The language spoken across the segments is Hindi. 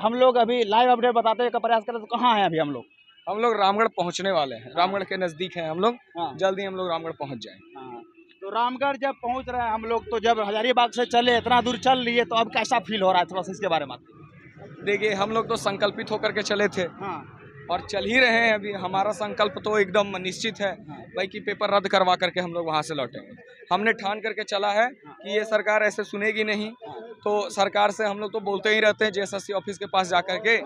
हम लोग अभी लाइव अपडेट बताते का प्रयास करें तो कहाँ हैं अभी हम लोग? हम लोग रामगढ़ पहुंचने वाले हैं। रामगढ़ के नजदीक हैं हम लोग। हाँ। जल्दी हम लोग रामगढ़ पहुंच जाएं। हाँ। तो रामगढ़ जब पहुंच रहे हैं हम लोग, तो जब हजारीबाग से चले इतना दूर चल लिए, तो अब कैसा फील हो रहा है, थोड़ा सा इसके बारे में? देखिए, हम लोग तो संकल्पित होकर के चले थे हाँ। और चल ही रहे हैं। अभी हमारा संकल्प तो एकदम निश्चित है भाई कि पेपर रद्द करवा करके हम लोग वहाँ से लौटेंगे। हमने ठान करके चला है कि ये सरकार ऐसे सुनेगी नहीं। तो सरकार से हम लोग तो बोलते ही रहते हैं, जेएसएससी ऑफिस के पास जाकर के,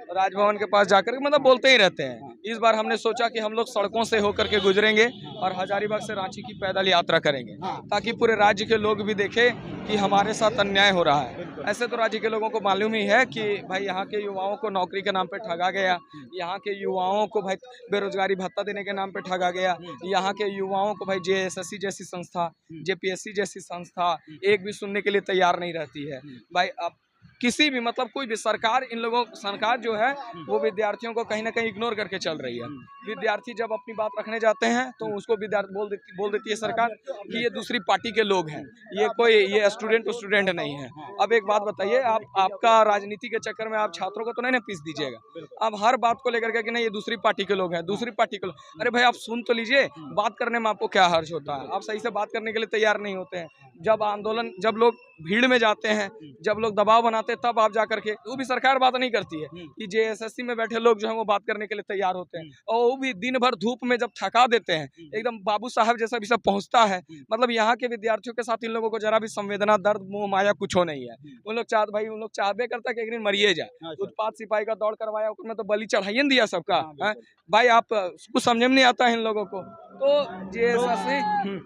राजभवन के पास जाकर के, मतलब बोलते ही रहते हैं। इस बार हमने सोचा कि हम लोग सड़कों से होकर के गुजरेंगे और हजारीबाग से रांची की पैदल यात्रा करेंगे, ताकि पूरे राज्य के लोग भी देखें कि हमारे साथ अन्याय हो रहा है। ऐसे तो राज्य के लोगों को मालूम ही है कि भाई यहाँ के युवाओं को नौकरी के नाम पे ठगा गया, यहाँ के युवाओं को भाई बेरोजगारी भत्ता देने के नाम पे ठगा गया, यहाँ के युवाओं को भाई जेएसएससी जैसी संस्था, जेपीएससी जैसी संस्था एक भी सुनने के लिए तैयार नहीं रहती है। भाई अब किसी भी, मतलब कोई भी सरकार, इन लोगों सरकार जो है वो विद्यार्थियों को कहीं ना कहीं इग्नोर करके चल रही है। विद्यार्थी जब अपनी बात रखने जाते हैं तो उसको विद्यार्थी बोल देती है सरकार कि ये दूसरी पार्टी के लोग हैं, ये स्टूडेंट नहीं है। अब एक बात बताइए, आपका राजनीति के चक्कर में आप छात्रों को तो नहीं ना पीस दीजिएगा। अब हर बात को लेकर के कि नहीं ये दूसरी पार्टी के लोग हैं, दूसरी पार्टी के लोग। अरे भाई आप सुन तो लीजिए, बात करने में आपको क्या हर्ज होता है? आप सही से बात करने के लिए तैयार नहीं होते हैं। जब लोग भीड़ में जाते हैं, जब लोग दबाव बनाते हैं, तब आप जाकर के, वो भी सरकार बात नहीं करती है कि जेएसएससी में बैठे लोग जो है वो बात करने के लिए तैयार होते हैं। और वो भी दिन भर धूप में जब थका देते हैं, एकदम बाबू साहब जैसा भी सब पहुंचता है। मतलब यहाँ के विद्यार्थियों के साथ इन लोगों को जरा भी संवेदना, दर्द, मोह माया कुछ हो नहीं है। उन लोग चाहबे करता है कि एक दिन मरिए जाए। उत्पात सिपाही का दौड़ करवाया, उसमें तो बलि चढ़ाइए न दिया सबका। भाई आप कुछ समझ में नहीं आता है इन लोगों को। तो जेएसएससी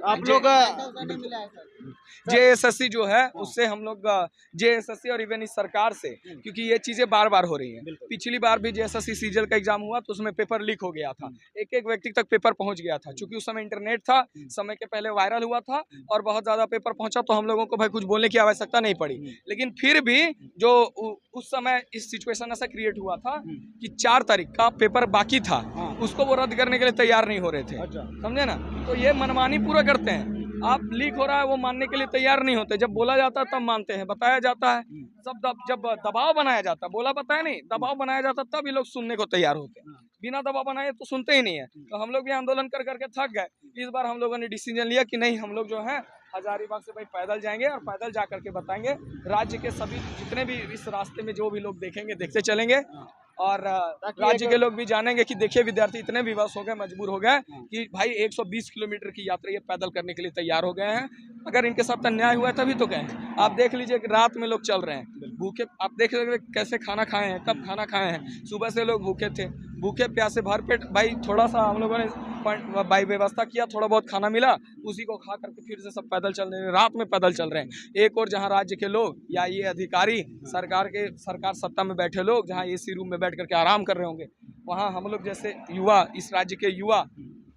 आप लोग जेएसएससी जो है उससे हम लोग, जेएसएससी और इवन इस सरकार से, क्योंकि ये चीजें बार बार हो रही हैं। पिछली बार भी जेएसएससी सीजल का एग्जाम हुआ तो उसमें पेपर लीक हो गया था, एक व्यक्ति तक पेपर पहुंच गया था। क्योंकि उस समय इंटरनेट था, समय के पहले वायरल हुआ था और बहुत ज्यादा पेपर पहुंचा, तो हम लोगों को भाई कुछ बोलने की आवश्यकता नहीं पड़ी। लेकिन फिर भी जो उस समय इस सिचुएशन ऐसा क्रिएट हुआ था कि 4 तारीख का पेपर बाकी था, उसको वो रद्द करने के लिए तैयार नहीं हो रहे थे। समझे ना? तो ये मनमानी पूरा करते हैं। आप लीक हो रहा है वो मानने के लिए तैयार नहीं होते। जब बोला जाता है तब मानते हैं, बताया जाता है जब दबाव बनाया जाता है, बोला बताया नहीं, दबाव बनाया जाता तब ये लोग सुनने को तैयार होते हैं। बिना दबाव बनाए तो सुनते ही नहीं है। तो हम लोग भी आंदोलन कर करके थक गए। इस बार हम लोगों ने डिसीजन लिया कि नहीं, हम लोग जो है हजारीबाग से भाई पैदल जाएंगे और पैदल जा करके बताएंगे। राज्य के सभी जितने भी इस रास्ते में जो भी लोग देखेंगे, देखते चलेंगे और राज्य के लोग भी जानेंगे कि देखिए विद्यार्थी इतने विवश हो गए, मजबूर हो गए कि भाई 120 किलोमीटर की यात्रा ये पैदल करने के लिए तैयार हो गए हैं। अगर इनके साथ अन्याय हुआ है तभी तो गए। आप देख लीजिए कि रात में लोग चल रहे हैं भूखे। आप देख लीजिए कैसे खाना खाए हैं, कब खाना खाए हैं। सुबह से लोग भूखे थे, भूखे प्यासे भरपेट। भाई थोड़ा सा हम लोगों ने भाई व्यवस्था किया, थोड़ा बहुत खाना मिला, उसी को खा करके फिर से सब पैदल चल रहे हैं, रात में पैदल चल रहे हैं। एक और जहां राज्य के लोग या ये अधिकारी, सरकार सत्ता में बैठे लोग जहां एसी रूम में बैठ करके आराम कर रहे होंगे, वहां हम लोग जैसे युवा, इस राज्य के युवा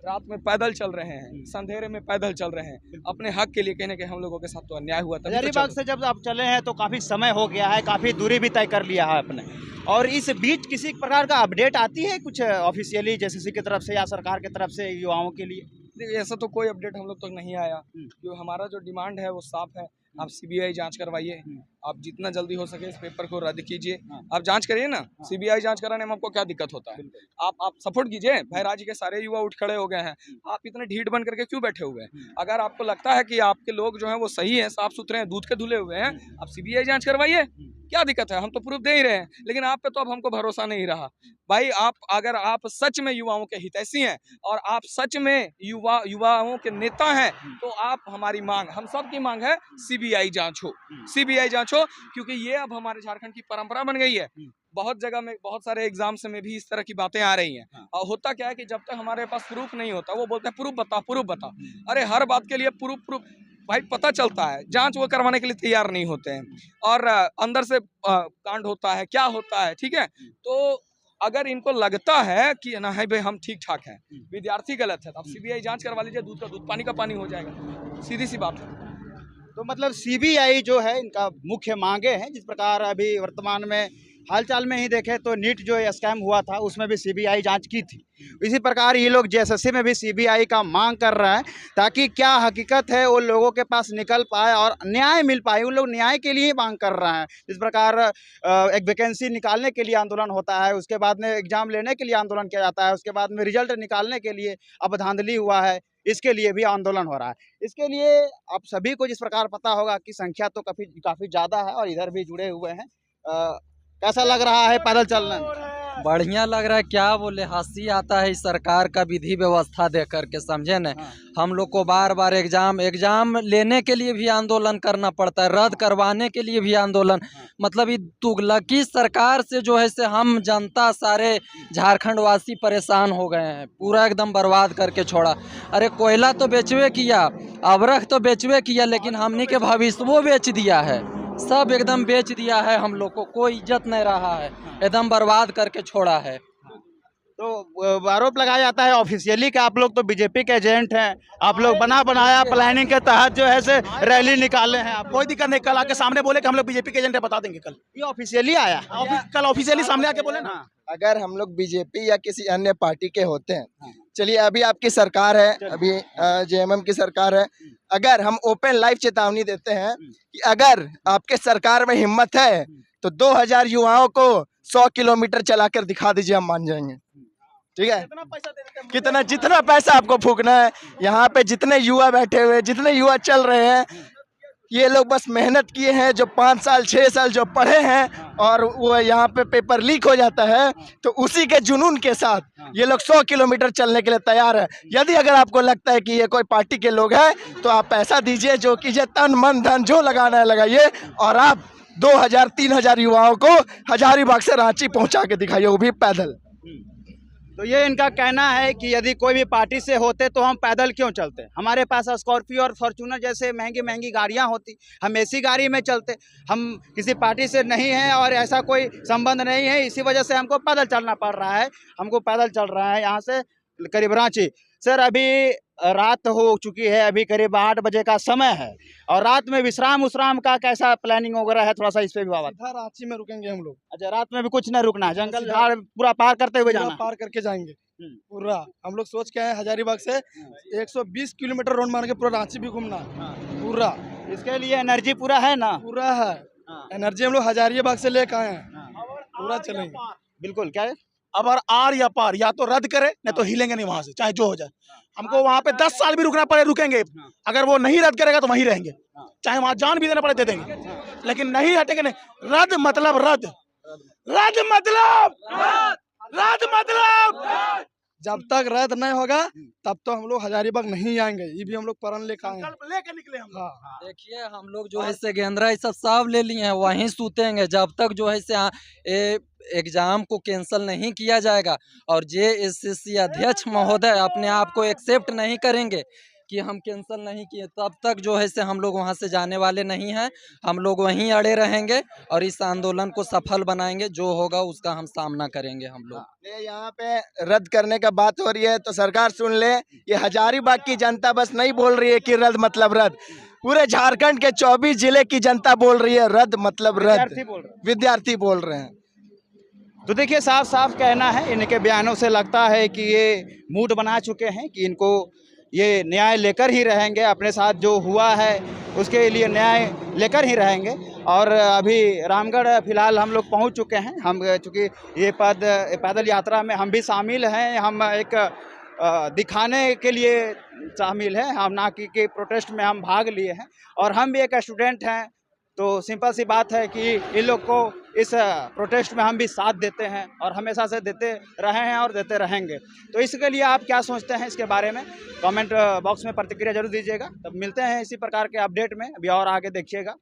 रात में पैदल चल रहे हैं, संधेरे में पैदल चल रहे हैं अपने हक के लिए। कहने के हम लोगों के साथ तो अन्याय हुआ था। हजारीबाग से जब आप चले हैं तो काफी समय हो गया है, काफी दूरी भी तय कर लिया है आपने, और इस बीच किसी प्रकार का अपडेट आती है कुछ ऑफिशियली जेएसएससी की तरफ से या सरकार की तरफ से युवाओं के लिए? देखिए, ऐसा तो कोई अपडेट हम लोग तक नहीं आया। जो हमारा जो डिमांड है वो साफ है, आप सीबीआई जांच करवाइए, आप जितना जल्दी हो सके इस पेपर को रद्द कीजिए। आप जांच करिए ना, सीबीआई जांच कराने में आपको क्या दिक्कत होता है? आप सपोर्ट कीजिए। भाई राज्य के सारे युवा उठ खड़े हो गए हैं, आप इतने ढीठ बन करके क्यों बैठे हुए हैं? अगर आपको लगता है कि आपके लोग जो हैं वो सही हैं, साफ सुथरे हैं, दूध के धुले हुए हैं, आप सीबीआई जांच करवाइए, क्या दिक्कत है? हम तो प्रूफ दे ही रहे हैं। लेकिन आप पे तो अब हमको भरोसा नहीं रहा। भाई अगर आप सच में युवाओं के हितैषी हैं और आप सच में युवाओं के नेता हैं, तो आप हमारी मांग, हम सब की मांग है, सीबीआई जांच हो, सीबीआई जांच हो। क्योंकि ये अब हमारे झारखंड की परंपरा बन गई है। बहुत जगह में, बहुत सारे एग्जाम्स में भी इस तरह की बातें आ रही हैं। और होता क्या है कि जब तक हमारे पास प्रूफ नहीं होता, वो बोलते हैं प्रूफ बता। अरे हर बात के लिए प्रूफ भाई पता चलता है, जांच वो करवाने के लिए तैयार नहीं होते हैं और अंदर से कांड होता है, क्या होता है, ठीक है। तो अगर इनको लगता है कि ना है भाई हम ठीक ठाक हैं, विद्यार्थी गलत है, तो आप सीबीआई जांच करवा लीजिए, दूध का दूध पानी का पानी हो जाएगा, सीधी सी बात है। तो मतलब सीबीआई जो है इनका मुख्य मांगे हैं, जिस प्रकार अभी वर्तमान में हाल चाल में ही देखें तो नीट जो स्कैम हुआ था उसमें भी सीबीआई जांच की थी। इसी प्रकार ये लोग जेएसएससी में भी सीबीआई का मांग कर रहे हैं ताकि क्या हकीकत है वो लोगों के पास निकल पाए और न्याय मिल पाए। उन लोग न्याय के लिए ही मांग कर रहे हैं। इस प्रकार एक वैकेंसी निकालने के लिए आंदोलन होता है, उसके बाद में एग्जाम लेने के लिए आंदोलन किया जाता है, उसके बाद में रिजल्ट निकालने के लिए अब धांधली हुआ है, इसके लिए भी आंदोलन हो रहा है। इसके लिए आप सभी को जिस प्रकार पता होगा कि संख्या तो काफ़ी ज़्यादा है और इधर भी जुड़े हुए हैं। कैसा लग रहा है पैदल चलना? बढ़िया लग रहा है। क्या बोले, हंसी आता है इस सरकार का विधि व्यवस्था देख करके, समझे न। हम लोग को बार बार एग्जाम लेने के लिए भी आंदोलन करना पड़ता है, रद्द करवाने के लिए भी आंदोलन। मतलब ये तुगलकी सरकार से जो है से हम जनता सारे झारखंड वासी परेशान हो गए हैं, पूरा एकदम बर्बाद करके छोड़ा। अरे कोयला तो बेचवे किया, अबरख तो बेचवे किया, लेकिन हमनी के भविष्य वो बेच दिया है, सब एकदम बेच दिया है। हम लोग को कोई इज्जत नहीं रहा है, एकदम बर्बाद करके छोड़ा है। तो आरोप लगाया जाता है ऑफिशियली कि आप लोग तो बीजेपी के एजेंट हैं, आप लोग बना बनाया प्लानिंग के तहत जो है से रैली निकाले हैं। आप कोई दिक्कत नहीं, कल आके सामने बोले कि हम लोग बीजेपी के एजेंट है, बता देंगे कल। ये ऑफिशियली आया, कल ऑफिशियली सामने आके बोले ना। अगर हम लोग बीजेपी या किसी अन्य पार्टी के होते हैं, चलिए अभी आपकी सरकार है, अभी जेएमएम की सरकार है, अगर हम ओपन लाइव चेतावनी देते हैं कि अगर आपके सरकार में हिम्मत है तो 2000 युवाओं को 100 किलोमीटर चलाकर दिखा दीजिए, हम मान जाएंगे। ठीक है, जितना पैसा आपको फूकना है, यहाँ पे जितने युवा बैठे हुए, जितने युवा चल रहे हैं, ये लोग बस मेहनत किए हैं, जो 5 साल 6 साल जो पढ़े हैं और वो यहाँ पे पेपर लीक हो जाता है तो उसी के जुनून के साथ ये लोग 100 किलोमीटर चलने के लिए तैयार है। यदि अगर आपको लगता है कि ये कोई पार्टी के लोग हैं तो आप पैसा दीजिए, जो कीजिए, तन मन धन जो लगाना है लगाइए, और आप 2000-3000 युवाओं को हजारीबाग से रांची पहुँचा के दिखाइए, वो भी पैदल। तो ये इनका कहना है कि यदि कोई भी पार्टी से होते तो हम पैदल क्यों चलते, हमारे पास स्कॉर्पियो और फॉर्च्यूनर जैसे महंगी महंगी गाड़ियां होती, हम एसी गाड़ी में चलते। हम किसी पार्टी से नहीं हैं और ऐसा कोई संबंध नहीं है, इसी वजह से हमको पैदल चलना पड़ रहा है। हमको पैदल चल रहा है यहाँ से करीब रांची। सर अभी रात हो चुकी है, अभी करीब 8 बजे का समय है और रात में विश्राम का कैसा प्लानिंग वगैरह है, थोड़ा सा इस पे भी बात। रांची में रुकेंगे हम लोग। अच्छा, रात में भी कुछ नहीं रुकना है, जंगल झाड़ पूरा पार करते हुए जाना, पार करके जाएंगे पूरा। हम लोग सोच के आए हजारीबाग से 120 किलोमीटर राउंड मार के पूरा रांची भी घूमना पूरा। इसके लिए एनर्जी पूरा है ना? पूरा है एनर्जी, हम लोग हजारीबाग से लेकर आए हैं, पूरा चलेंगे। बिल्कुल। क्या है, अब और आर या पार, या तो रद्द करे नहीं तो हिलेंगे नहीं वहां से, चाहे जो हो जाए। हमको वहां पे 10 साल भी रुकना पड़े रुकेंगे, अगर वो नहीं रद्द करेगा तो वहीं रहेंगे, चाहे वहां जान भी देना पड़े दे देंगे, लेकिन नहीं हटेंगे नहीं। रद्द मतलब रद्द, रद्द मतलब रद्द मतलब जब तक रद्द नहीं होगा तब तो हम लोग हजारीबाग नहीं आएंगे। ये भी हम लोग प्रण लेकर आए, लेके निकले हम। हाँ। देखिए हम लोग जो है से गेंद्रा ये सब ले लिए हैं, वहीं सूतेंगे जब तक जो है से एग्जाम को कैंसिल नहीं किया जाएगा और जेएसएससी अध्यक्ष महोदय अपने आप को एक्सेप्ट नहीं करेंगे कि हम कैंसिल नहीं किए, तब तक जो है से हम लोग वहां से जाने वाले नहीं हैं। हम लोग वहीं अड़े रहेंगे और इस आंदोलन को सफल बनाएंगे, जो होगा उसका हम सामना करेंगे। हम लोग यहाँ पे रद्द करने का बात हो रही है तो सरकार सुन ले, ये हजारीबाग की जनता बस नहीं बोल रही है कि रद्द मतलब रद्द, पूरे झारखंड के 24 जिले की जनता बोल रही है रद्द मतलब रद्द, विद्यार्थी बोल रहे हैं। तो देखिए साफ साफ कहना है, इनके बयानों से लगता है कि ये मूड बना चुके हैं कि इनको ये न्याय लेकर ही रहेंगे, अपने साथ जो हुआ है उसके लिए न्याय लेकर ही रहेंगे। और अभी रामगढ़ फिलहाल हम लोग पहुंच चुके हैं। हम चूँकि ये पैदल यात्रा में हम भी शामिल हैं, हम एक दिखाने के लिए शामिल हैं, हम ना कि प्रोटेस्ट में हम भाग लिए हैं और हम भी एक स्टूडेंट हैं। तो सिंपल सी बात है कि इन लोग को इस प्रोटेस्ट में हम भी साथ देते हैं और हमेशा से देते रहे हैं और देते रहेंगे। तो इसके लिए आप क्या सोचते हैं इसके बारे में, कमेंट बॉक्स में प्रतिक्रिया जरूर दीजिएगा। तब मिलते हैं इसी प्रकार के अपडेट में, अभी और आगे देखिएगा।